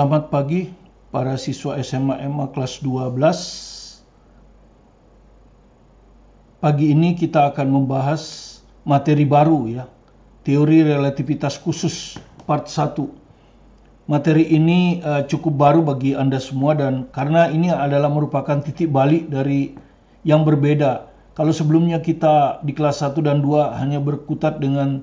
Selamat pagi para siswa SMA MA kelas 12. Pagi ini kita akan membahas materi baru ya, teori relativitas khusus part 1. Materi ini cukup baru bagi Anda semua dan karena ini adalah merupakan titik balik dari yang berbeda. Kalau sebelumnya kita di kelas 1 dan 2 hanya berkutat dengan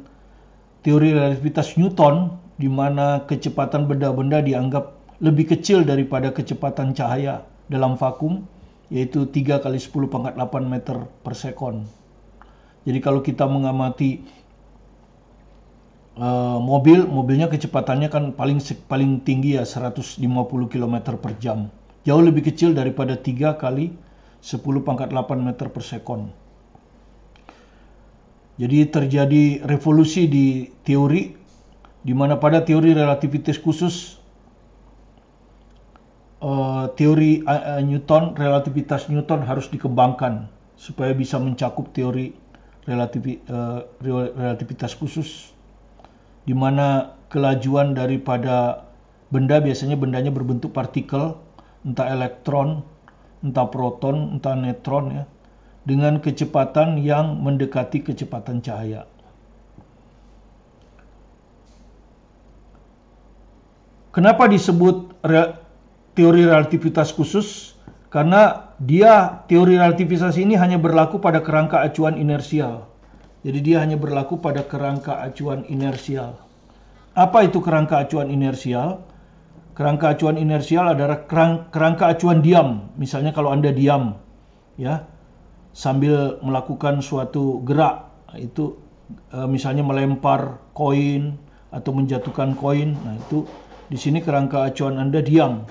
teori relativitas Newton, di mana kecepatan benda-benda dianggap lebih kecil daripada kecepatan cahaya dalam vakum, yaitu 3 kali 10 pangkat 8 meter per sekon. Jadi kalau kita mengamati mobilnya kecepatannya kan paling tinggi ya 150 km per jam. Jauh lebih kecil daripada 3 kali 10 pangkat 8 meter per sekon. Jadi terjadi revolusi di teori, di mana pada teori relativitas khusus, teori relativitas Newton harus dikembangkan supaya bisa mencakup teori relativitas khusus, di mana kelajuan daripada benda biasanya bendanya berbentuk partikel, entah elektron, entah proton, entah neutron ya, dengan kecepatan yang mendekati kecepatan cahaya. Kenapa disebut teori relativitas khusus? Karena teori relativitas ini hanya berlaku pada kerangka acuan inersial. Jadi dia hanya berlaku pada kerangka acuan inersial. Apa itu kerangka acuan inersial? Kerangka acuan inersial adalah kerangka acuan diam. Misalnya kalau Anda diam ya, sambil melakukan suatu gerak, itu misalnya melempar koin atau menjatuhkan koin. Nah, itu di sini kerangka acuan Anda diam.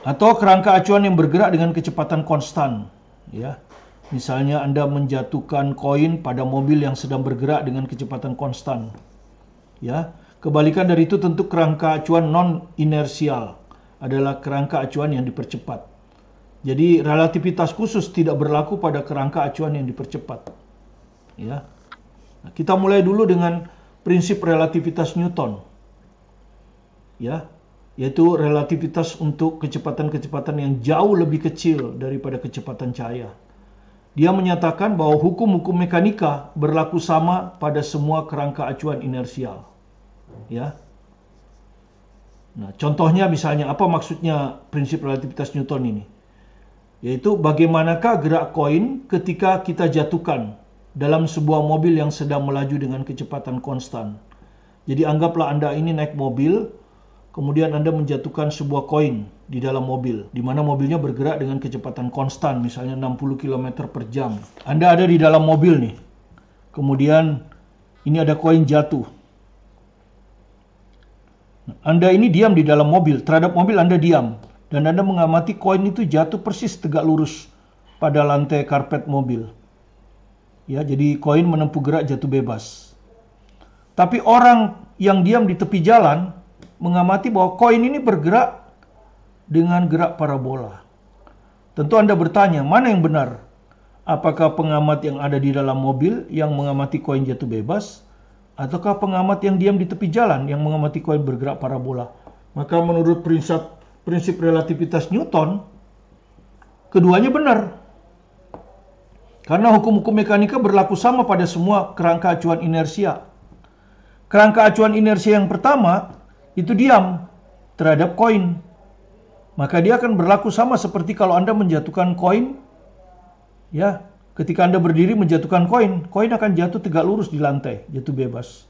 Atau kerangka acuan yang bergerak dengan kecepatan konstan, ya. Misalnya Anda menjatuhkan koin pada mobil yang sedang bergerak dengan kecepatan konstan. Ya. Kebalikan dari itu tentu kerangka acuan non inersial adalah kerangka acuan yang dipercepat. Jadi relativitas khusus tidak berlaku pada kerangka acuan yang dipercepat. Ya. Nah, kita mulai dulu dengan prinsip relativitas Newton. Ya, yaitu relativitas untuk kecepatan-kecepatan yang jauh lebih kecil daripada kecepatan cahaya. Dia menyatakan bahwa hukum-hukum mekanika berlaku sama pada semua kerangka acuan inersial. Ya. Nah, contohnya misalnya apa maksudnya prinsip relativitas Newton ini? Yaitu bagaimanakah gerak koin ketika kita jatuhkan dalam sebuah mobil yang sedang melaju dengan kecepatan konstan. Jadi anggaplah Anda ini naik mobil, kemudian Anda menjatuhkan sebuah koin di dalam mobil, di mana mobilnya bergerak dengan kecepatan konstan, misalnya 60 km per jam. Anda ada di dalam mobil nih, kemudian ini ada koin jatuh. Anda ini diam di dalam mobil, terhadap mobil Anda diam, dan Anda mengamati koin itu jatuh persis tegak lurus pada lantai karpet mobil. Ya, jadi koin menempuh gerak jatuh bebas. Tapi orang yang diam di tepi jalan mengamati bahwa koin ini bergerak dengan gerak parabola. Tentu Anda bertanya, mana yang benar? Apakah pengamat yang ada di dalam mobil yang mengamati koin jatuh bebas, ataukah pengamat yang diam di tepi jalan yang mengamati koin bergerak parabola? Maka menurut prinsip relativitas Newton, keduanya benar. Karena hukum-hukum mekanika berlaku sama pada semua kerangka acuan inersia. Kerangka acuan inersia yang pertama itu diam terhadap koin. Maka dia akan berlaku sama seperti kalau Anda menjatuhkan koin. Ya, ketika Anda berdiri menjatuhkan koin, koin akan jatuh tegak lurus di lantai, jatuh bebas.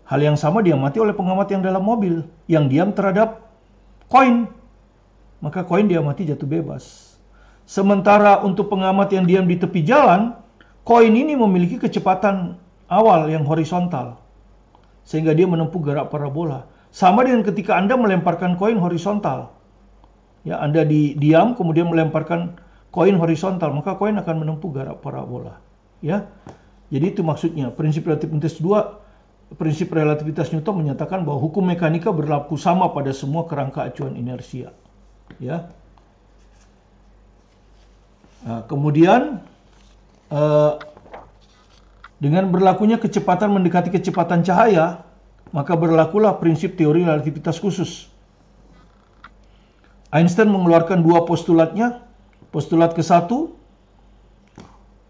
Hal yang sama diamati oleh pengamat yang dalam mobil, yang diam terhadap koin. Maka koin diamati jatuh bebas. Sementara untuk pengamat yang diam di tepi jalan, koin ini memiliki kecepatan awal yang horizontal, sehingga dia menempuh gerak parabola. Sama dengan ketika Anda melemparkan koin horizontal. Ya, Anda diam kemudian melemparkan koin horizontal, maka koin akan menempuh gerak parabola. Ya. Jadi itu maksudnya. Prinsip relativitas Newton menyatakan bahwa hukum mekanika berlaku sama pada semua kerangka acuan inersia. Ya. Nah, kemudian dengan berlakunya kecepatan mendekati kecepatan cahaya, maka berlakulah prinsip teori relativitas khusus. Einstein mengeluarkan dua postulatnya. Postulat ke-1,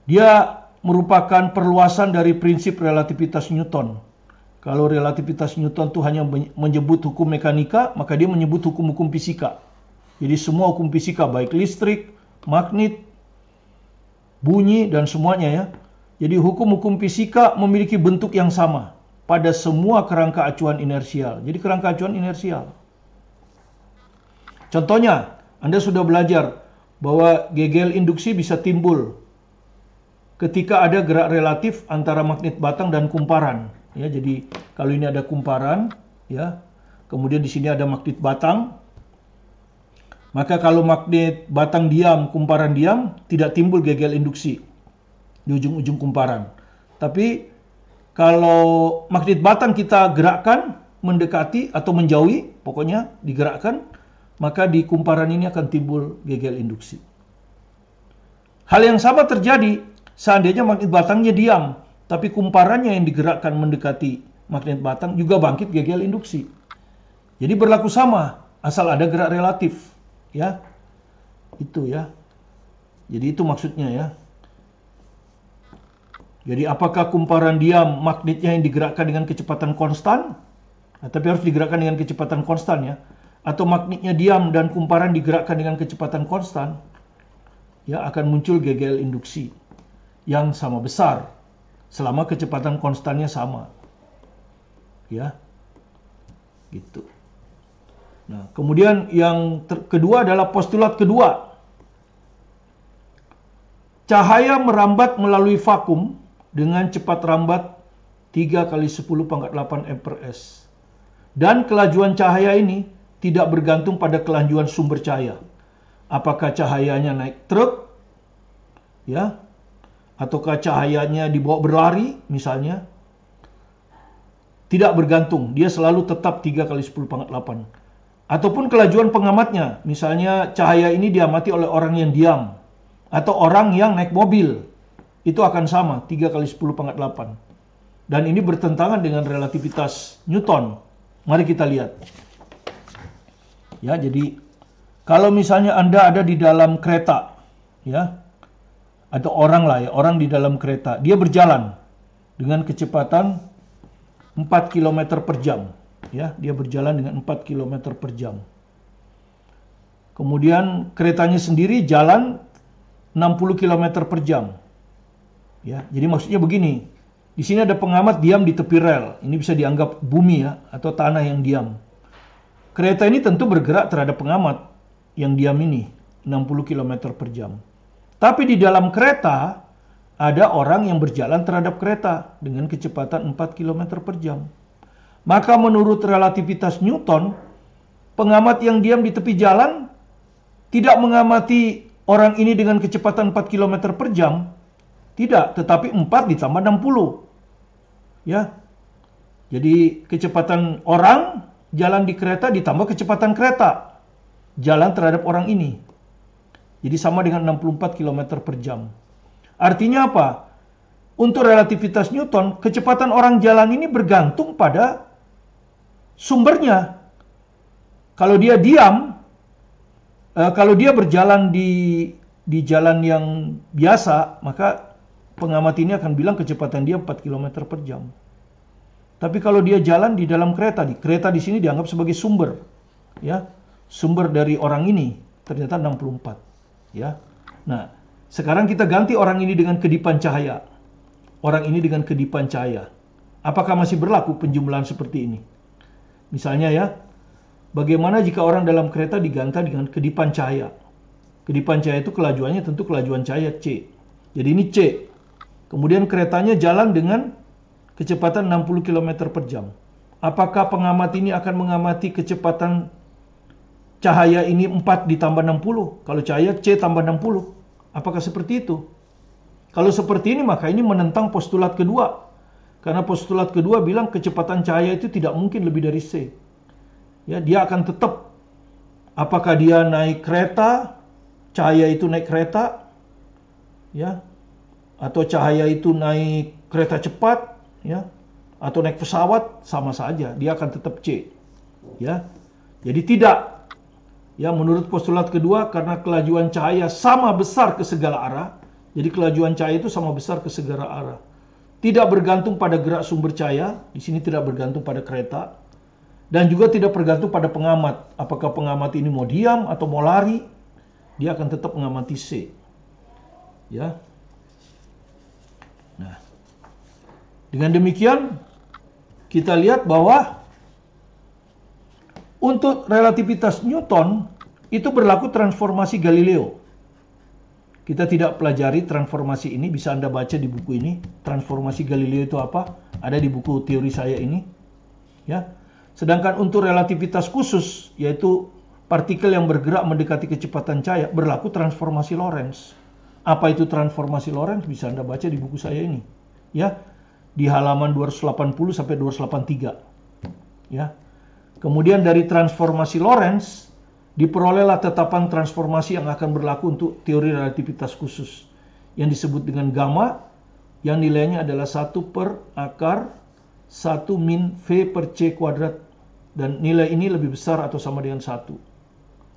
dia merupakan perluasan dari prinsip relativitas Newton. Kalau relativitas Newton itu hanya menyebut hukum mekanika, maka dia menyebut hukum-hukum fisika. Jadi semua hukum fisika, baik listrik, magnet, bunyi, dan semuanya ya. Jadi hukum-hukum fisika memiliki bentuk yang sama pada semua kerangka acuan inersial. Jadi kerangka acuan inersial. Contohnya, Anda sudah belajar bahwa gegel induksi bisa timbul ketika ada gerak relatif antara magnet batang dan kumparan. Ya, jadi kalau ini ada kumparan, ya, kemudian di sini ada magnet batang, maka kalau magnet batang diam, kumparan diam, tidak timbul gegel induksi di ujung-ujung kumparan. Tapi kalau magnet batang kita gerakkan, mendekati atau menjauhi, pokoknya digerakkan, maka di kumparan ini akan timbul gegel induksi. Hal yang sama terjadi seandainya magnet batangnya diam, tapi kumparannya yang digerakkan mendekati magnet batang juga bangkit gegel induksi. Jadi berlaku sama, asal ada gerak relatif, ya. Itu ya. Jadi itu maksudnya ya. Jadi apakah kumparan diam magnetnya yang digerakkan dengan kecepatan konstan? Nah, tapi harus digerakkan dengan kecepatan konstan ya. Atau magnetnya diam dan kumparan digerakkan dengan kecepatan konstan, ya akan muncul gegel induksi yang sama besar selama kecepatan konstannya sama. Ya. Gitu. Nah, kemudian yang kedua adalah postulat kedua. Cahaya merambat melalui vakum dengan cepat rambat 3 kali 10 pangkat 8 m/s. Dan kelajuan cahaya ini tidak bergantung pada kelajuan sumber cahaya. Apakah cahayanya naik truk, ya, ataukah cahayanya dibawa berlari, misalnya. Tidak bergantung, dia selalu tetap 3 kali 10 pangkat 8. Ataupun kelajuan pengamatnya, misalnya cahaya ini diamati oleh orang yang diam, atau orang yang naik mobil, itu akan sama, 3 kali 10 pangkat 8. Dan ini bertentangan dengan relativitas Newton. Mari kita lihat. Ya, jadi kalau misalnya Anda ada di dalam kereta, ya, atau orang lah ya, orang di dalam kereta, dia berjalan dengan kecepatan 4 km per jam, ya, dia berjalan dengan 4 km per jam. Kemudian keretanya sendiri jalan 60 km per jam. Ya, jadi maksudnya begini, di sini ada pengamat diam di tepi rel, ini bisa dianggap bumi ya, atau tanah yang diam. Kereta ini tentu bergerak terhadap pengamat yang diam ini, 60 km per jam. Tapi di dalam kereta, ada orang yang berjalan terhadap kereta dengan kecepatan 4 km per jam. Maka menurut relativitas Newton, pengamat yang diam di tepi jalan tidak mengamati orang ini dengan kecepatan 4 km per jam. Tidak, tetapi 4 ditambah 60. Ya. Jadi kecepatan orang jalan di kereta ditambah kecepatan kereta jalan terhadap orang ini. Jadi sama dengan 64 km per jam. Artinya apa? Untuk relativitas Newton, kecepatan orang jalan ini bergantung pada sumbernya. Kalau dia diam, kalau dia berjalan di jalan yang biasa, maka pengamat ini akan bilang kecepatan dia 4 km per jam. Tapi kalau dia jalan di dalam kereta, kereta di sini dianggap sebagai sumber, ya, sumber dari orang ini ternyata 64, ya. Nah, sekarang kita ganti orang ini dengan kedipan cahaya, orang ini dengan kedipan cahaya. Apakah masih berlaku penjumlahan seperti ini? Misalnya ya, bagaimana jika orang dalam kereta diganti dengan kedipan cahaya? Kedipan cahaya itu kelajuannya tentu kelajuan cahaya C. Jadi ini C. Kemudian keretanya jalan dengan kecepatan 60 km per jam. Apakah pengamat ini akan mengamati kecepatan cahaya ini 4 ditambah 60? Kalau cahaya C tambah 60. Apakah seperti itu? Kalau seperti ini, maka ini menentang postulat kedua. Karena postulat kedua bilang kecepatan cahaya itu tidak mungkin lebih dari C. Ya, dia akan tetap. Apakah dia naik kereta, cahaya itu naik kereta, ya, atau cahaya itu naik kereta cepat, ya, atau naik pesawat, sama saja, dia akan tetap C, ya. Jadi tidak Ya, menurut postulat kedua, karena kelajuan cahaya sama besar ke segala arah, jadi kelajuan cahaya itu sama besar ke segala arah. Tidak bergantung pada gerak sumber cahaya, di sini tidak bergantung pada kereta, dan juga tidak bergantung pada pengamat. Apakah pengamat ini mau diam atau mau lari, dia akan tetap mengamati C. Ya. Nah, dengan demikian kita lihat bahwa untuk relativitas Newton itu berlaku transformasi Galileo. Kita tidak pelajari transformasi ini, bisa Anda baca di buku ini. Transformasi Galileo itu apa? Ada di buku teori saya ini. Ya. Sedangkan untuk relativitas khusus, yaitu partikel yang bergerak mendekati kecepatan cahaya, berlaku transformasi Lorentz. Apa itu transformasi Lorentz? Bisa Anda baca di buku saya ini. Ya. Di halaman 280 sampai 283. Ya. Kemudian dari transformasi Lorentz diperolehlah tetapan transformasi yang akan berlaku untuk teori relativitas khusus yang disebut dengan gamma, yang nilainya adalah 1 per akar 1 min V per C kuadrat, dan nilai ini lebih besar atau sama dengan 1.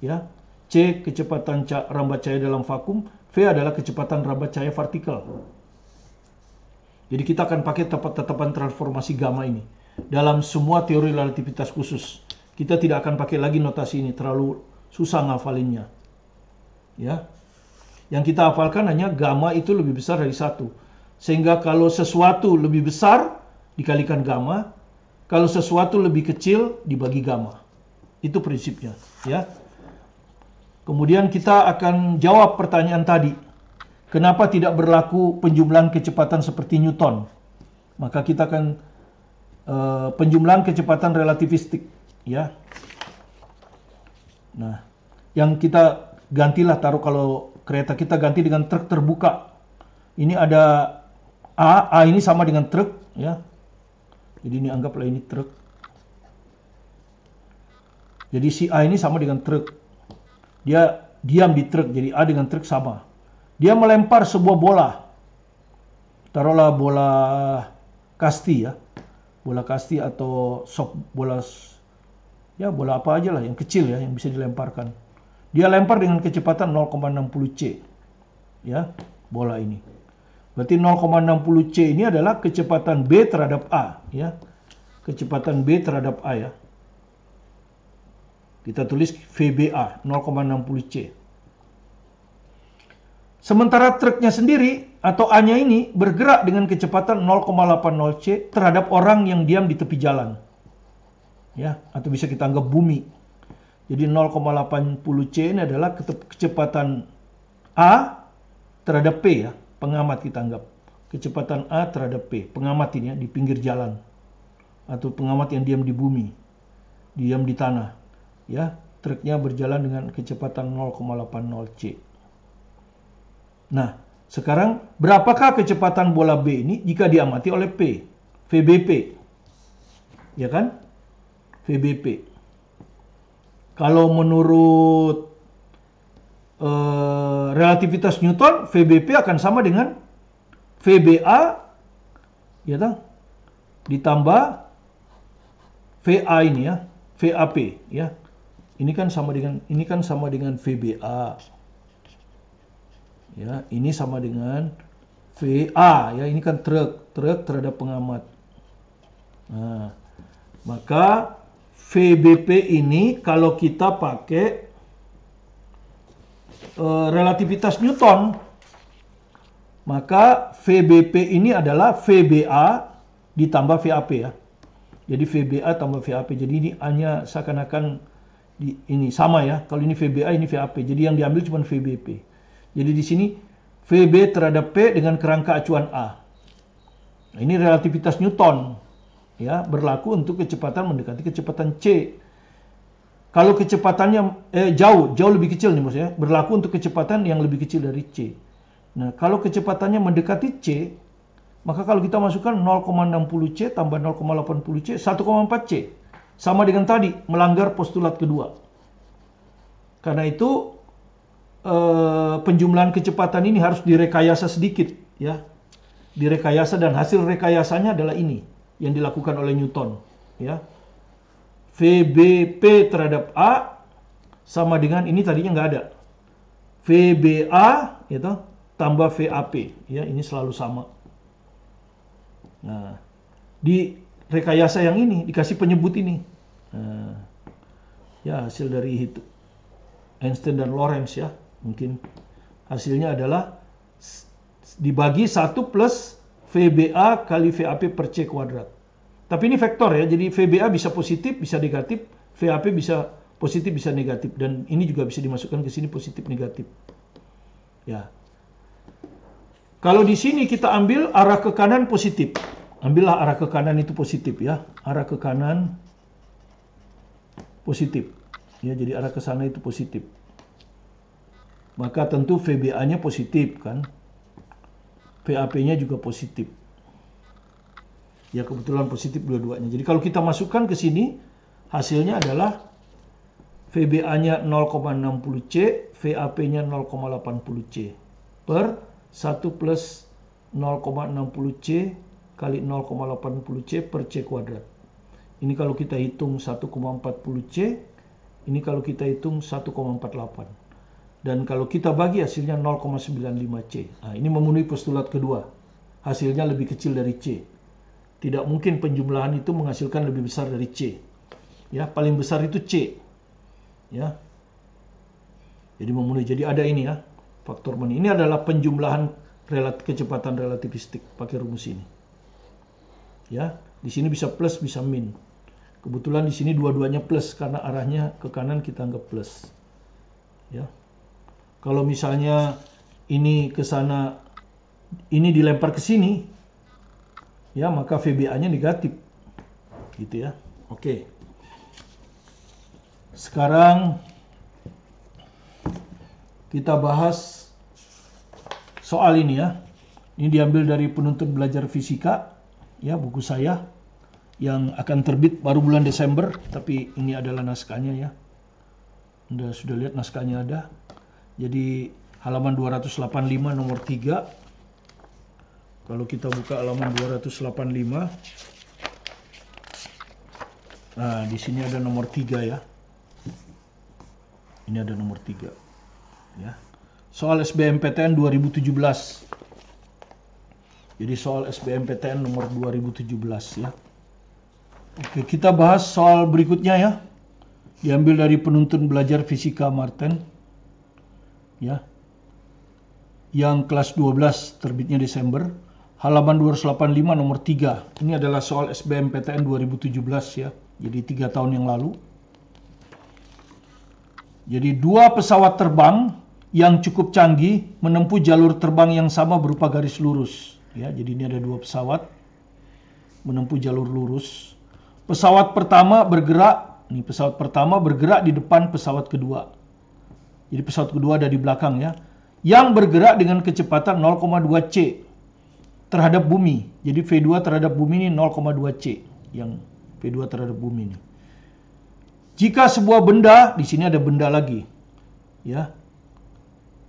Ya. C kecepatan rambat cahaya dalam vakum, V adalah kecepatan rambat cahaya vertikal. Jadi kita akan pakai tetapan transformasi gamma ini dalam semua teori relativitas khusus. Kita tidak akan pakai lagi notasi ini, terlalu susah ngafalinnya. Ya. Yang kita hafalkan hanya gamma itu lebih besar dari 1. Sehingga kalau sesuatu lebih besar dikalikan gamma, kalau sesuatu lebih kecil dibagi gamma. Itu prinsipnya, ya. Kemudian kita akan jawab pertanyaan tadi. Kenapa tidak berlaku penjumlahan kecepatan seperti Newton? Maka kita akan penjumlahan kecepatan relativistik, ya. Nah, yang kita gantilah, taruh kalau kereta kita ganti dengan truk terbuka. Ini ada A ini sama dengan truk, ya. Jadi ini anggaplah ini truk. Jadi si A ini sama dengan truk. Dia diam di truk, jadi A dengan truk sama. Dia melempar sebuah bola. Taruhlah bola kasti, ya. Bola kasti atau bola, ya bola apa aja lah yang kecil, ya, yang bisa dilemparkan. Dia lempar dengan kecepatan 0,60 C, ya, bola ini. Berarti 0,60 C ini adalah kecepatan B terhadap A, ya. Kecepatan B terhadap A, ya. Kita tulis VBA 0,60 C. Sementara truknya sendiri atau A-nya ini bergerak dengan kecepatan 0,80 C terhadap orang yang diam di tepi jalan. Ya, atau bisa kita anggap bumi. Jadi 0,80 C ini adalah kecepatan A terhadap P, ya, pengamat kita anggap. Kecepatan A terhadap P, pengamat ini, ya, di pinggir jalan. Atau pengamat yang diam di bumi, diam di tanah. Ya, truknya berjalan dengan kecepatan 0,80 C. Nah, sekarang berapakah kecepatan bola B ini jika diamati oleh P? VBP. Ya kan? VBP. Kalau menurut relativitas Newton, VBP akan sama dengan VBA, ya kan? Ditambah VA ini, ya, VAP, ya. Ini kan sama dengan VBA. Ya, ini sama dengan VA, ya, ini kan truk terhadap pengamat. Nah, maka VBP ini kalau kita pakai relativitas Newton, maka VBP ini adalah VBA ditambah VAP, ya. Jadi VBA tambah VAP. Jadi ini hanya seakan-akan ini sama, ya. Kalau ini VBA, ini VAP. Jadi yang diambil cuma VBP. Jadi di sini VB terhadap P dengan kerangka acuan A. Nah, ini relativitas Newton, ya, berlaku untuk kecepatan mendekati kecepatan C. Kalau kecepatannya jauh lebih kecil nih maksudnya, berlaku untuk kecepatan yang lebih kecil dari C. Nah, kalau kecepatannya mendekati C, maka kalau kita masukkan 0,60 C tambah 0,80 C, 1,4 C. Sama dengan tadi, melanggar postulat kedua. Karena itu penjumlahan kecepatan ini harus direkayasa sedikit, ya. Direkayasa, dan hasil rekayasanya adalah ini yang dilakukan oleh Newton, ya. VBP terhadap A sama dengan ini tadinya nggak ada. VBA itu tambah VAP, ya ini selalu sama. Nah, di rekayasa yang ini dikasih penyebut ini. Nah, ya hasil dari itu Einstein dan Lorentz ya. Mungkin hasilnya adalah dibagi 1 plus VBA kali VAP per C kuadrat. Tapi ini vektor ya, jadi VBA bisa positif, bisa negatif, VAP bisa positif, bisa negatif. Dan ini juga bisa dimasukkan ke sini positif, negatif. Ya. Kalau di sini kita ambil arah ke kanan positif. Ambillah arah ke kanan itu positif ya. Arah ke kanan positif. Ya, jadi arah ke sana itu positif. Maka tentu VBA-nya positif kan. VAP-nya juga positif. Ya kebetulan positif dua-duanya. Jadi kalau kita masukkan ke sini, hasilnya adalah VBA-nya 0,60 C, VAP-nya 0,80 C per 1 plus 0,60 C kali 0,80 C per C kuadrat. Ini kalau kita hitung 1,40 C, ini kalau kita hitung 1,48. Dan kalau kita bagi hasilnya 0,95 C. Nah, ini memenuhi postulat kedua. Hasilnya lebih kecil dari C. Tidak mungkin penjumlahan itu menghasilkan lebih besar dari C. Ya, paling besar itu C. Ya. Jadi memenuhi. Jadi ada ini ya, faktor memenuhi. Ini adalah penjumlahan kecepatan relativistik pakai rumus ini. Ya, di sini bisa plus, bisa min. Kebetulan di sini dua-duanya plus karena arahnya ke kanan kita anggap plus. Ya. Kalau misalnya ini ke sana, ini dilempar ke sini, ya maka VBA-nya negatif. Gitu ya. Oke. Sekarang kita bahas soal ini ya. Ini diambil dari Penuntut Belajar Fisika, ya buku saya yang akan terbit baru bulan Desember, tapi ini adalah naskahnya ya. Anda sudah lihat naskahnya ada. Jadi halaman 285 nomor 3. Kalau kita buka halaman 285, nah di sini ada nomor 3 ya. Ini ada nomor 3. Ya. Soal SBMPTN 2017. Jadi soal SBMPTN nomor 2017 ya. Oke, kita bahas soal berikutnya ya. Diambil dari Penuntut Belajar Fisika Martin. Ya. Yang kelas 12 terbitnya Desember. Halaman 285 nomor 3. Ini adalah soal SBMPTN 2017 ya. Jadi 3 tahun yang lalu. Jadi dua pesawat terbang yang cukup canggih menempuh jalur terbang yang sama berupa garis lurus. Ya, jadi ini ada dua pesawat menempuh jalur lurus. Pesawat pertama bergerak di depan pesawat kedua. Jadi pesawat kedua ada di belakang ya. Yang bergerak dengan kecepatan 0,2 C terhadap bumi. Jadi V2 terhadap bumi ini 0,2 C. Yang V2 terhadap bumi ini. Jika sebuah benda, di sini ada benda lagi, ya,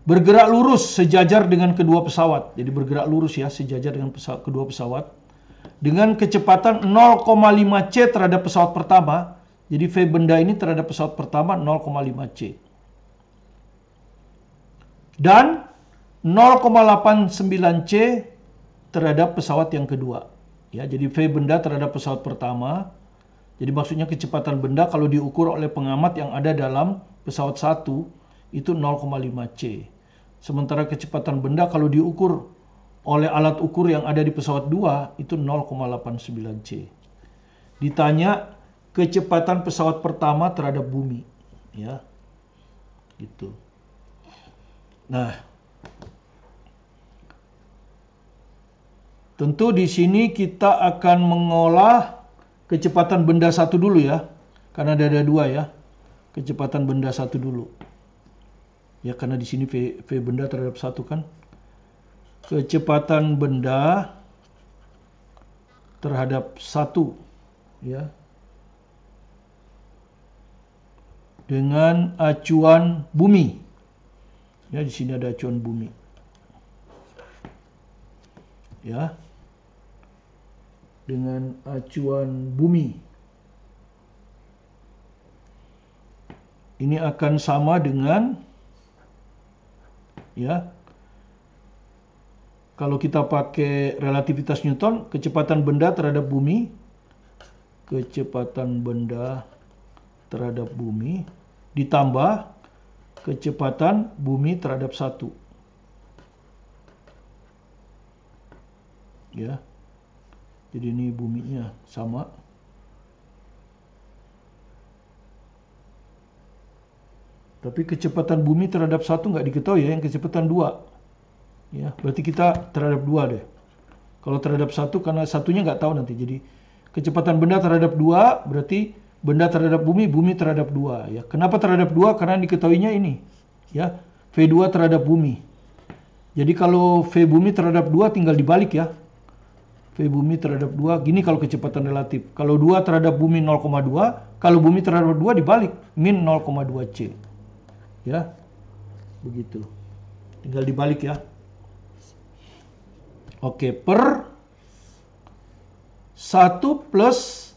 bergerak lurus sejajar dengan kedua pesawat. Jadi bergerak lurus ya, sejajar dengan kedua pesawat. Dengan kecepatan 0,5 C terhadap pesawat pertama. Jadi V benda ini terhadap pesawat pertama 0,5 C. Dan 0,89 C terhadap pesawat yang kedua. Ya, jadi V benda terhadap pesawat pertama. Jadi maksudnya kecepatan benda kalau diukur oleh pengamat yang ada dalam pesawat 1 itu 0,5 C. Sementara kecepatan benda kalau diukur oleh alat ukur yang ada di pesawat 2 itu 0,89 C. Ditanya kecepatan pesawat pertama terhadap bumi, ya. Gitu. Nah, tentu di sini kita akan mengolah kecepatan benda satu dulu ya, karena ada dua ya. Kecepatan benda satu dulu. Ya karena di sini V benda terhadap satu kan. Kecepatan benda terhadap satu ya. Dengan acuan bumi. Ya di sini ada acuan bumi. Ya. Dengan acuan bumi. ini akan sama dengan, ya, kalau kita pakai relativitas Newton, kecepatan benda terhadap bumi, ditambah kecepatan bumi terhadap 1. Ya. Jadi ini buminya sama. Tapi kecepatan bumi terhadap 1 nggak diketahui ya, yang kecepatan 2. Ya, berarti kita terhadap 2 deh. Kalau terhadap 1 karena satunya nggak tahu nanti. Jadi kecepatan benda terhadap 2 berarti benda terhadap bumi, bumi terhadap 2 ya. Kenapa terhadap 2? Karena diketahuinya ini. Ya, V2 terhadap bumi. Jadi kalau V bumi terhadap 2 tinggal dibalik ya. V bumi terhadap 2, gini kalau kecepatan relatif. Kalau 2 terhadap bumi 0,2, kalau bumi terhadap 2 dibalik, min 0,2 C. Ya, begitu. Tinggal dibalik ya. Oke, per 1 plus,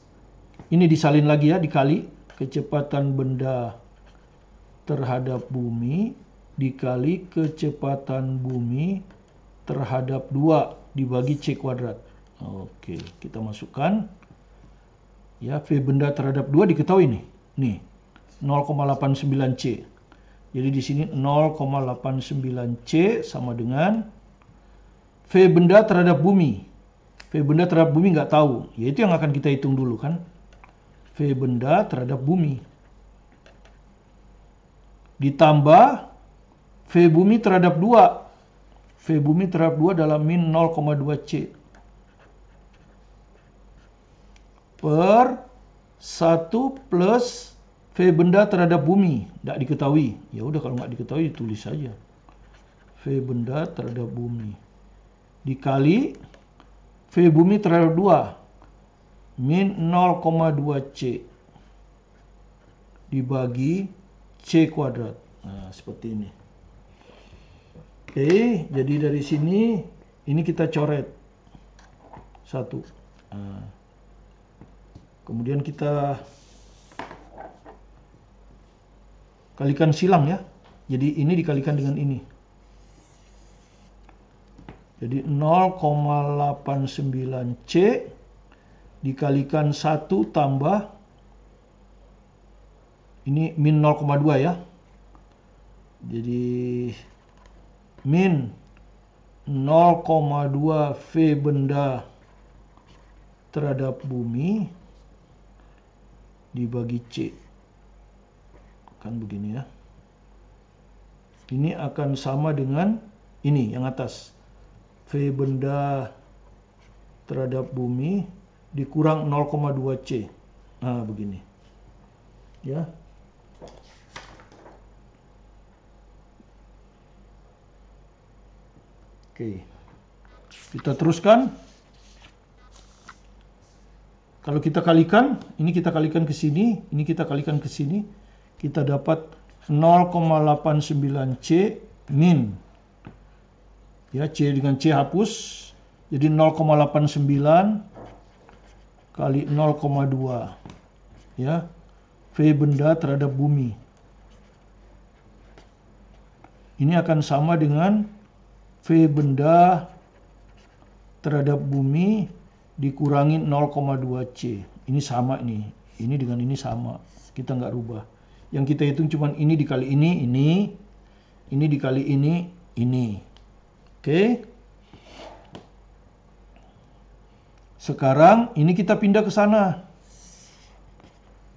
ini disalin lagi ya, dikali kecepatan benda terhadap bumi, dikali kecepatan bumi terhadap 2 dibagi C kuadrat. Oke, kita masukkan. Ya, V benda terhadap 2 diketahui nih. Nih, 0,89 C. Jadi di sini 0,89 C sama dengan V benda terhadap bumi. V benda terhadap bumi nggak tahu. Ya itu yang akan kita hitung dulu kan. V benda terhadap bumi. Ditambah V bumi terhadap 2. V bumi terhadap 2 dalam min 0,2 C. Per 1 plus V benda terhadap bumi. Tidak diketahui. Ya udah kalau nggak diketahui tulis saja. V benda terhadap bumi. Dikali V bumi terhadap 2. Min 0,2 C. Dibagi C kuadrat. Nah, seperti ini. Oke, jadi dari sini ini kita coret 1. Nah, kemudian kita kalikan silang ya. Jadi ini dikalikan dengan ini. Jadi 0,89 C dikalikan 1 tambah ini min 0,2 ya. Jadi min 0,2 V benda terhadap bumi dibagi C. Kan begini ya. Ini akan sama dengan ini yang atas. V benda terhadap bumi dikurang 0,2 C. Nah, begini. Ya. Oke. Kita teruskan. Kalau kita kalikan, ini kita kalikan ke sini, ini kita kalikan ke sini, kita dapat 0,89 C min. Ya, C dengan C hapus. Jadi 0,89 kali 0,2. Ya. V benda terhadap bumi. Ini akan sama dengan V benda terhadap bumi dikurangi 0,2 C. Ini sama nih. Ini dengan ini sama. Kita nggak rubah. Yang kita hitung cuma ini dikali ini. Ini dikali ini. Oke. Sekarang ini kita pindah ke sana.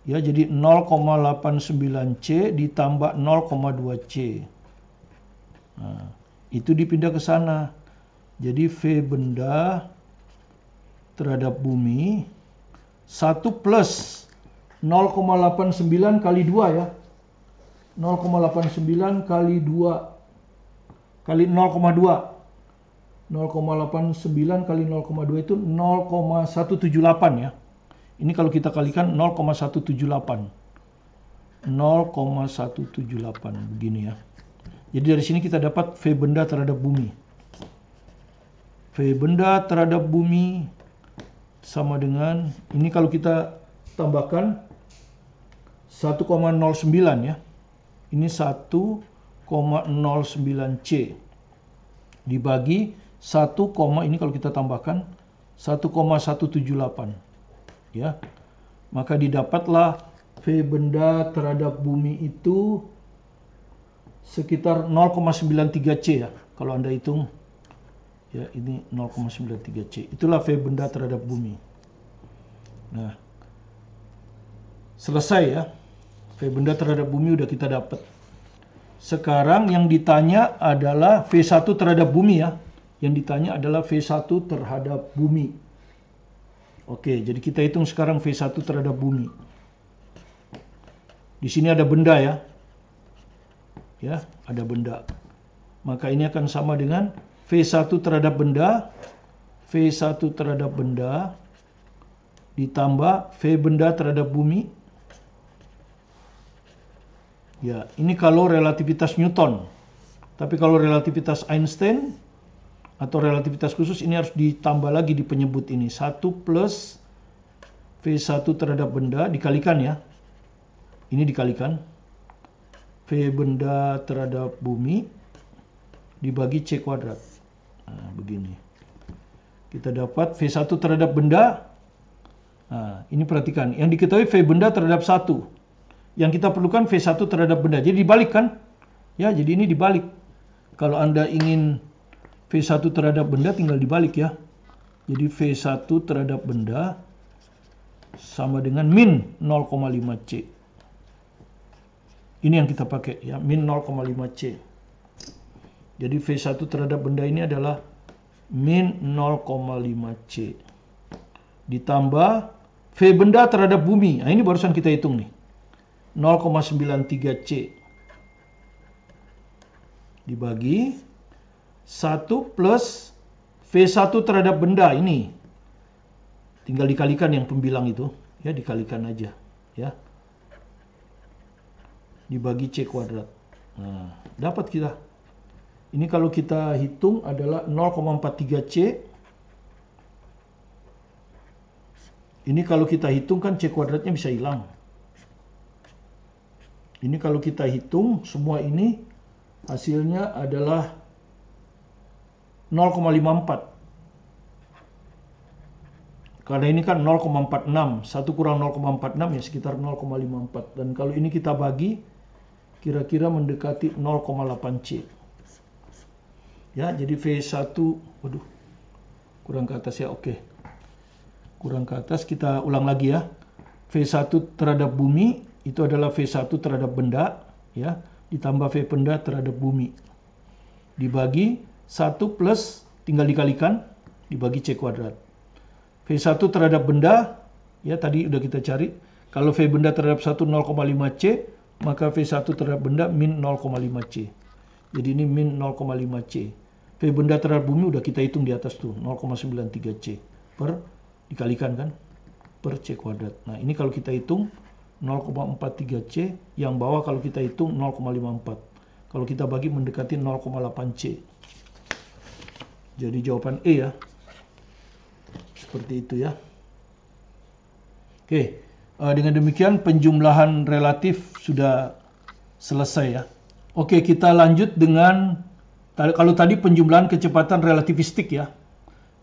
Ya, jadi 0,89 C ditambah 0,2 C. Nah, itu dipindah ke sana. Jadi V benda terhadap bumi 1 plus 0,89 kali 2 ya. 0,89 kali 2 kali 0,2. 0,89 kali 0,2 itu 0,178 ya. Ini kalau kita kalikan 0,178. 0,178 begini ya. Jadi dari sini kita dapat V benda terhadap bumi. V benda terhadap bumi sama dengan, ini kalau kita tambahkan 1,09 ya. Ini 1,09C dibagi 1, ini kalau kita tambahkan 1,178 ya. Maka didapatlah V benda terhadap bumi itu sekitar 0,93C ya. Kalau Anda hitung ya, ini 0,93C. Itulah V benda terhadap bumi. Nah, selesai ya. V benda terhadap bumi udah kita dapat. Sekarang yang ditanya adalah V1 terhadap bumi ya. Yang ditanya adalah V1 terhadap bumi. Oke, jadi kita hitung sekarang V1 terhadap bumi. Di sini ada benda ya. Ya, ada benda. Maka ini akan sama dengan V1 terhadap benda, V1 terhadap benda, ditambah V benda terhadap bumi. Ya, ini kalau relativitas Newton. Tapi kalau relativitas Einstein atau relativitas khusus ini harus ditambah lagi di penyebut ini. 1 plus V1 terhadap benda dikalikan ya. Ini dikalikan. V benda terhadap bumi dibagi C kuadrat. Nah, begini. Kita dapat V1 terhadap benda. Nah, ini perhatikan. Yang diketahui V benda terhadap 1. Yang kita perlukan V1 terhadap benda. Jadi dibalik kan? Ya, jadi ini dibalik. Kalau Anda ingin V1 terhadap benda tinggal dibalik ya. Jadi V1 terhadap benda sama dengan min 0,5C. Ini yang kita pakai ya, min 0,5C. Jadi V1 terhadap benda ini adalah min 0,5C. Ditambah V benda terhadap bumi. Nah, ini barusan kita hitung nih. 0,93C. Dibagi 1 plus V1 terhadap benda ini. Tinggal dikalikan yang pembilang itu. Ya, dikalikan aja. Ya. Dibagi C kuadrat. Nah, dapat kita. Ini kalau kita hitung adalah 0,43C. Ini kalau kita hitung kan C kuadratnya bisa hilang. Ini kalau kita hitung semua ini hasilnya adalah 0,54. Karena ini kan 0,46. 1 kurang 0,46 ya sekitar 0,54. Dan kalau ini kita bagi kira-kira mendekati 0,8C. Ya, jadi V1, waduh, kurang ke atas ya, oke. Kurang ke atas, kita ulang lagi ya. V1 terhadap bumi, itu adalah V1 terhadap benda, ya, ditambah V benda terhadap bumi. Dibagi 1 plus, tinggal dikalikan, dibagi C kuadrat. V1 terhadap benda, ya tadi udah kita cari. Kalau V benda terhadap 1 0,5C, maka V1 terhadap benda min 0,5C. Jadi ini min 0,5C. V benda terhadap bumi udah kita hitung di atas tuh, 0,93C. Per, dikalikan kan, per C kuadrat. Nah ini kalau kita hitung 0,43C, yang bawah kalau kita hitung 0,54. Kalau kita bagi mendekati 0,8C. Jadi jawaban E ya. Seperti itu ya. Oke, dengan demikian penjumlahan relatif sudah selesai ya. Oke, kita lanjut dengan, kalau tadi penjumlahan kecepatan relativistik ya.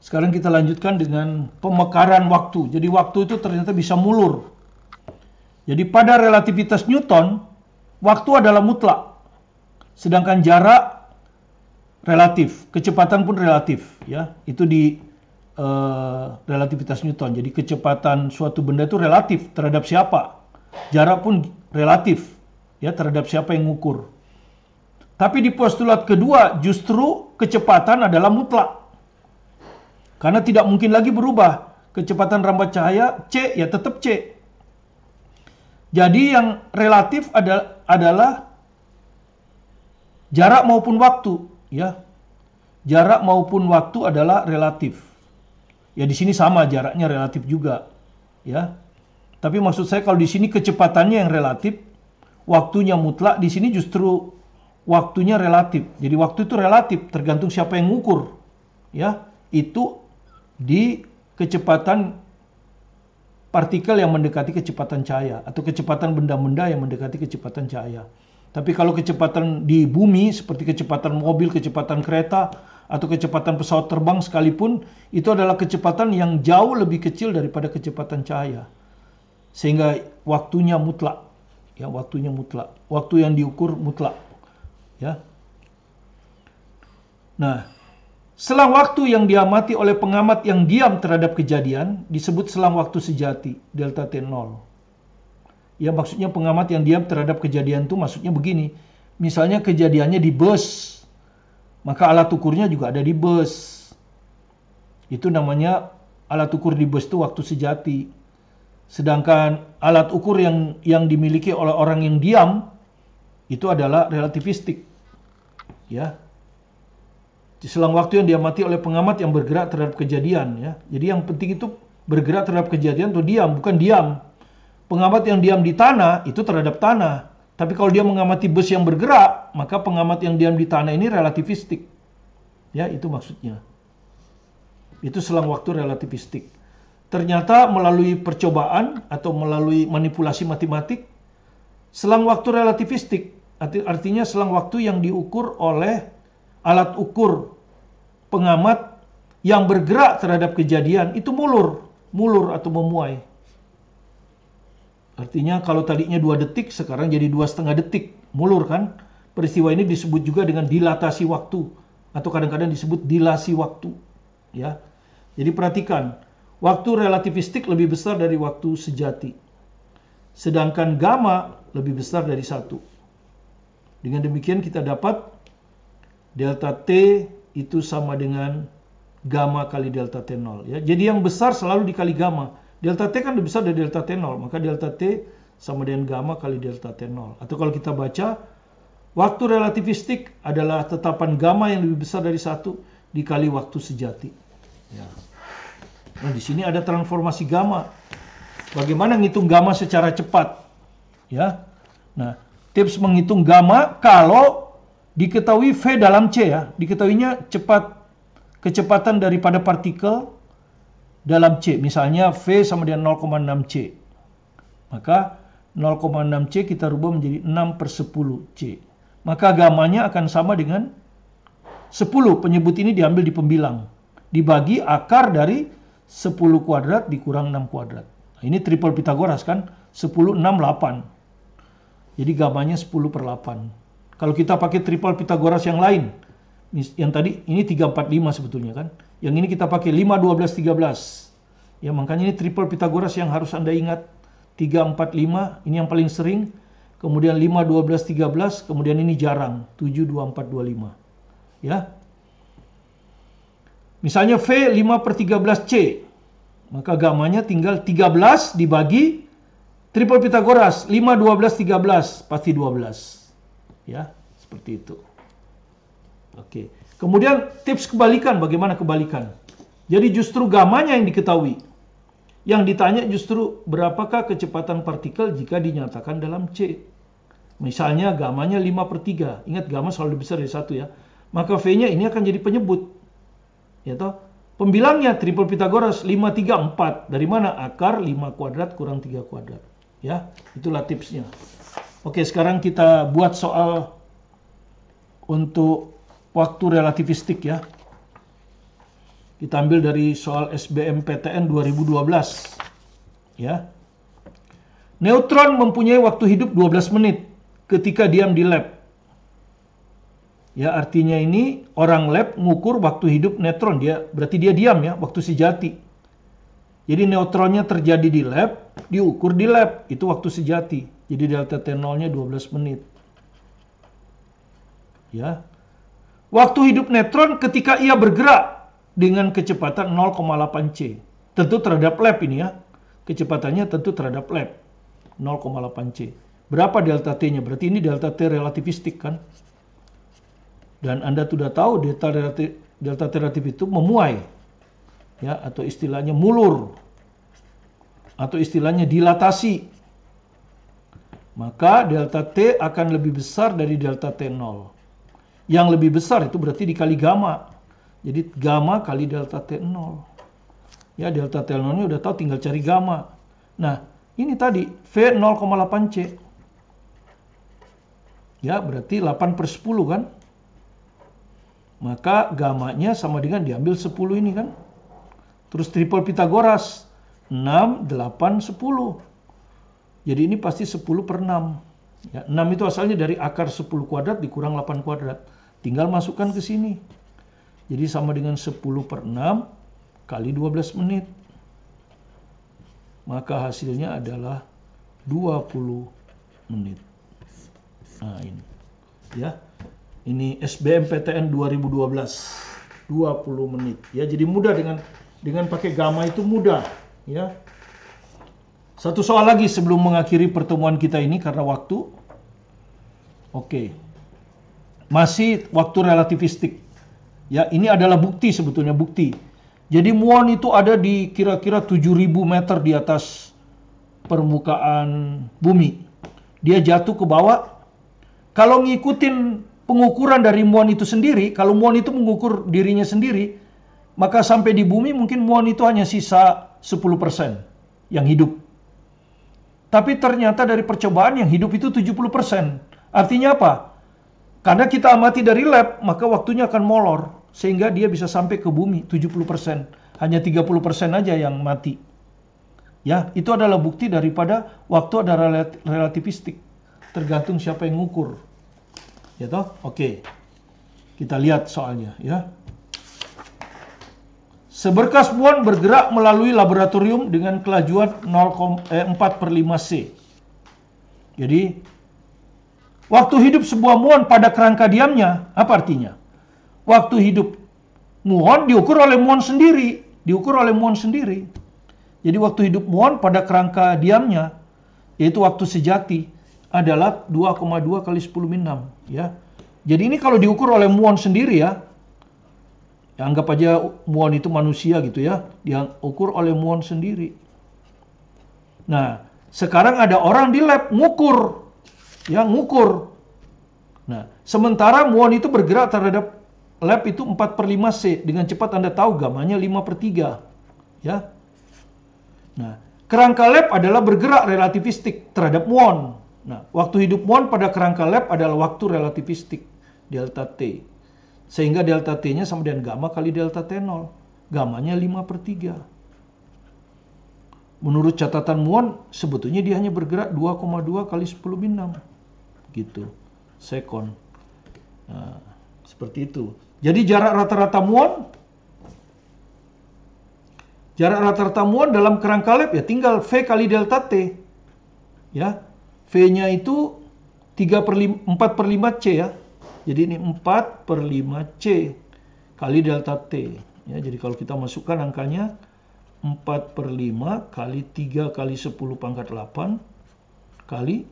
Sekarang kita lanjutkan dengan pemekaran waktu. Jadi waktu itu ternyata bisa mulur. Jadi pada relativitas Newton, waktu adalah mutlak. Sedangkan jarak relatif, kecepatan pun relatif ya. Itu di relativitas Newton. Jadi kecepatan suatu benda itu relatif terhadap siapa. Jarak pun relatif ya terhadap siapa yang mengukur. Tapi di postulat kedua justru kecepatan adalah mutlak. Karena tidak mungkin lagi berubah. Kecepatan rambat cahaya C ya tetap C. Jadi yang relatif adalah jarak maupun waktu ya. Jarak maupun waktu adalah relatif. Ya di sini sama jaraknya relatif juga, ya. Tapi maksud saya kalau di sini kecepatannya yang relatif, waktunya mutlak, di sini justru waktunya relatif. Jadi waktu itu relatif, tergantung siapa yang ngukur, ya. Itu di kecepatan partikel yang mendekati kecepatan cahaya atau kecepatan benda-benda yang mendekati kecepatan cahaya. Tapi kalau kecepatan di bumi seperti kecepatan mobil, kecepatan kereta, atau kecepatan pesawat terbang sekalipun, itu adalah kecepatan yang jauh lebih kecil daripada kecepatan cahaya. Sehingga waktunya mutlak. Ya, waktunya mutlak. Waktu yang diukur mutlak. Ya. Nah, selang waktu yang diamati oleh pengamat yang diam terhadap kejadian disebut selang waktu sejati, delta T0. Ya, maksudnya pengamat yang diam terhadap kejadian itu maksudnya begini. Misalnya kejadiannya di bus, maka alat ukurnya juga ada di bus. Itu namanya alat ukur di bus itu waktu sejati. Sedangkan alat ukur yang dimiliki oleh orang yang diam itu adalah relativistik. Ya. Selang waktu yang diamati oleh pengamat yang bergerak terhadap kejadian, ya. Jadi yang penting itu bergerak terhadap kejadian atau diam, bukan diam. Pengamat yang diam di tanah itu terhadap tanah. Tapi kalau dia mengamati bus yang bergerak, maka pengamat yang diam di tanah ini relativistik. Ya, itu maksudnya. Itu selang waktu relativistik. Ternyata melalui percobaan atau melalui manipulasi matematik, selang waktu relativistik artinya selang waktu yang diukur oleh alat ukur pengamat yang bergerak terhadap kejadian itu mulur atau memuai. Artinya kalau tadinya 2 detik, sekarang jadi 2,5 detik. Mulur kan? Peristiwa ini disebut juga dengan dilatasi waktu. Atau kadang-kadang disebut dilasi waktu. Ya. Jadi perhatikan, waktu relativistik lebih besar dari waktu sejati. Sedangkan gamma lebih besar dari 1. Dengan demikian kita dapat delta T itu sama dengan gamma kali delta T0. Ya. Jadi yang besar selalu dikali gamma. Delta T kan lebih besar dari delta T0, maka delta T sama dengan gamma kali delta T0. Atau kalau kita baca, waktu relativistik adalah tetapan gamma yang lebih besar dari 1 dikali waktu sejati. Ya. Nah, di sini ada transformasi gamma. Bagaimana ngitung gamma secara cepat? Ya. Nah, tips menghitung gamma kalau diketahui V dalam C, ya. Diketahuinya kecepatan daripada partikel dalam C, misalnya V sama dengan 0,6 C. Maka 0,6 C kita rubah menjadi 6/10 C. Maka gammanya akan sama dengan 10. Penyebut ini diambil di pembilang. Dibagi akar dari 10 kuadrat dikurang 6 kuadrat. Nah, ini triple Pythagoras kan? 10, 6, 8. Jadi gammanya 10/8. Kalau kita pakai triple Pythagoras yang lain, yang tadi ini 3, 4, 5 sebetulnya kan? Yang ini kita pakai 5, 12, 13. Ya, makanya ini triple Pythagoras yang harus Anda ingat. 3, 4, 5, ini yang paling sering. Kemudian 5, 12, 13, kemudian ini jarang. 7, 2, 4, 25. Ya. Misalnya V 5/13C. Maka gammanya tinggal 13 dibagi triple Pythagoras. 5, 12, 13, pasti 12. Ya, seperti itu. Oke. Kemudian tips kebalikan, bagaimana kebalikan? Jadi justru gammanya yang diketahui. Yang ditanya justru berapakah kecepatan partikel jika dinyatakan dalam C. Misalnya gammanya 5/3. Ingat gamma selalu lebih besar dari 1 ya. Maka V-nya ini akan jadi penyebut. Ya toh? Pembilangnya triple Pythagoras 5, 3, 4. Dari mana? Akar 5 kuadrat kurang 3 kuadrat. Ya, itulah tipsnya. Oke, sekarang kita buat soal untuk waktu relativistik ya. Kita ambil dari soal SBMPTN 2012. Ya. Neutron mempunyai waktu hidup 12 menit ketika diam di lab. Ya, artinya ini orang lab mengukur waktu hidup neutron, berarti dia diam ya, waktu sejati. Jadi neutronnya terjadi di lab, diukur di lab, itu waktu sejati. Jadi delta T0-nya 12 menit. Ya. Waktu hidup neutron ketika ia bergerak dengan kecepatan 0,8 C. Tentu terhadap lab ini ya. Kecepatannya tentu terhadap lab. 0,8 C. Berapa delta T-nya? Berarti ini delta T relativistik kan? Dan Anda sudah tahu delta T relatif itu memuai. Ya, atau istilahnya mulur. Atau istilahnya dilatasi. Maka delta T akan lebih besar dari delta T0. Yang lebih besar itu berarti dikali gamma. Jadi gamma kali delta T0. Ya, delta T0-nya udah tahu, tinggal cari gamma. Nah, ini tadi V 0,8 C. Ya, berarti 8/10 kan? Maka gamanya sama dengan diambil 10 ini kan? Terus triple Pitagoras, 6, 8, 10. Jadi ini pasti 10/6. Ya, 6 itu asalnya dari akar 10 kuadrat dikurang 8 kuadrat. Tinggal masukkan ke sini. Jadi sama dengan 10/6 kali 12 menit. Maka hasilnya adalah 20 menit. Nah ini. Ya. Ini SBMPTN 2012. 20 menit. Ya, jadi mudah dengan pakai gamma itu mudah, ya. Satu soal lagi sebelum mengakhiri pertemuan kita ini karena waktu. Oke. Masih waktu relativistik. Ya, ini adalah bukti sebetulnya, bukti. Jadi muon itu ada di kira-kira 7.000 meter di atas permukaan bumi. Dia jatuh ke bawah. Kalau ngikutin pengukuran dari muon itu sendiri, kalau muon itu mengukur dirinya sendiri, maka sampai di bumi mungkin muon itu hanya sisa 10% yang hidup. Tapi ternyata dari percobaan yang hidup itu 70%. Artinya apa? Karena kita amati dari lab, maka waktunya akan molor. Sehingga dia bisa sampai ke bumi 70%. Hanya 30% aja yang mati. Ya, itu adalah bukti daripada waktu ada relativistik. Tergantung siapa yang ngukur. Ya toh? Oke. Kita lihat soalnya ya. Seberkas muon bergerak melalui laboratorium dengan kelajuan 4/5 C. Jadi, waktu hidup sebuah muon pada kerangka diamnya, apa artinya? Waktu hidup muon diukur oleh muon sendiri. Diukur oleh muon sendiri. Jadi, waktu hidup muon pada kerangka diamnya, yaitu waktu sejati, adalah 2,2 kali 10⁻⁶. Ya. Jadi, ini kalau diukur oleh muon sendiri ya, anggap aja muon itu manusia gitu ya. Dia ukur oleh muon sendiri. Nah, sekarang ada orang di lab ngukur. Ya, ngukur. Nah, sementara muon itu bergerak terhadap lab itu 4/5 C. Dengan cepat Anda tahu gamanya 5/3. Ya. Nah, kerangka lab adalah bergerak relativistik terhadap muon. Nah, waktu hidup muon pada kerangka lab adalah waktu relativistik. Delta T. Sehingga delta T-nya sama dengan gamma kali delta T0. Gammanya 5/3. Menurut catatan muon, sebetulnya dia hanya bergerak 2,2 kali 10⁻⁶. Gitu. Sekon. Nah, seperti itu. Jadi jarak rata-rata muon dalam kerangka lab ya tinggal V kali delta T. Ya. V-nya itu 4/5 C ya. Jadi ini 4/5 C kali delta T. Ya, jadi kalau kita masukkan angkanya 4/5 kali 3 kali 10⁸ kali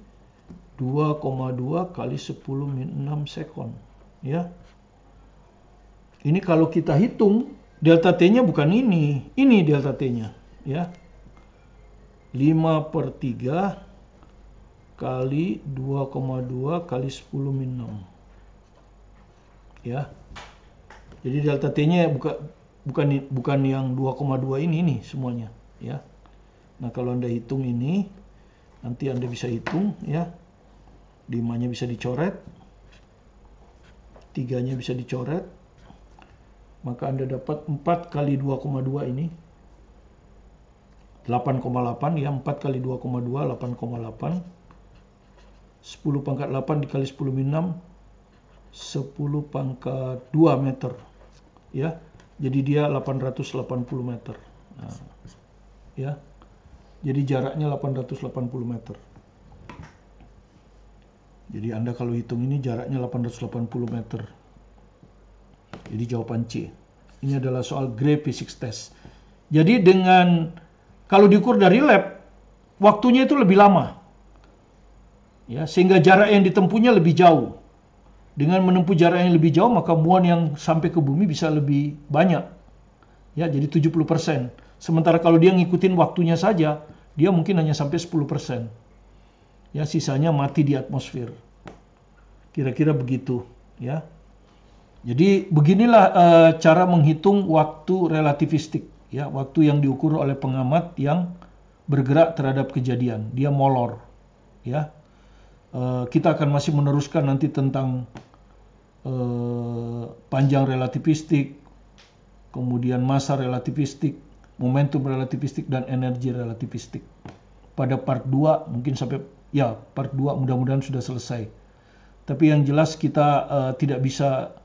2,2 kali 10⁻⁶ sekon. Ya. Ini kalau kita hitung delta T-nya bukan ini. Ini delta T-nya. Ya. 5/3 kali 2,2 kali 10⁻⁶. Ya. Jadi delta T-nya bukan yang 2,2 ini semuanya, ya. Nah, kalau Anda hitung ini, nanti Anda bisa hitung ya. 5-nya bisa dicoret. 3-nya bisa dicoret. Maka Anda dapat 4 kali 2,2 ini 8,8 ya. 4 kali 2,2 8,8. 10⁻8 dikali 10⁻⁶, 10⁻²2 meter. Ya. Jadi dia 880 meter. Nah, ya. Jadi jaraknya 880 meter. Jadi Anda kalau hitung ini jaraknya 880 meter. Jadi jawaban C. Ini adalah soal Gray Physics Test. Jadi kalau diukur dari lab, waktunya itu lebih lama. Ya, sehingga jarak yang ditempuhnya lebih jauh. Dengan menempuh jarak yang lebih jauh, maka muon yang sampai ke bumi bisa lebih banyak. Ya, jadi 70%. Sementara kalau dia ngikutin waktunya saja, dia mungkin hanya sampai 10%. Ya, sisanya mati di atmosfer. Kira-kira begitu, ya. Jadi beginilah cara menghitung waktu relativistik, ya, waktu yang diukur oleh pengamat yang bergerak terhadap kejadian. Dia molor, ya. Kita akan masih meneruskan nanti tentang panjang relativistik, kemudian masa relativistik, momentum relativistik, dan energi relativistik. Pada part 2 mungkin sampai part 2 mudah-mudahan sudah selesai. Tapi yang jelas kita tidak bisa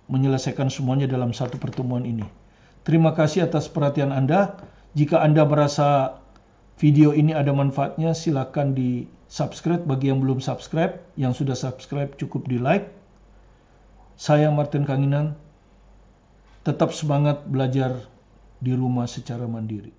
menyelesaikan semuanya dalam satu pertemuan ini. Terima kasih atas perhatian Anda. Jika Anda merasa video ini ada manfaatnya, silakan di subscribe bagi yang belum subscribe. Yang sudah subscribe cukup di like. Saya Martin Kanginan. Tetap semangat belajar di rumah secara mandiri.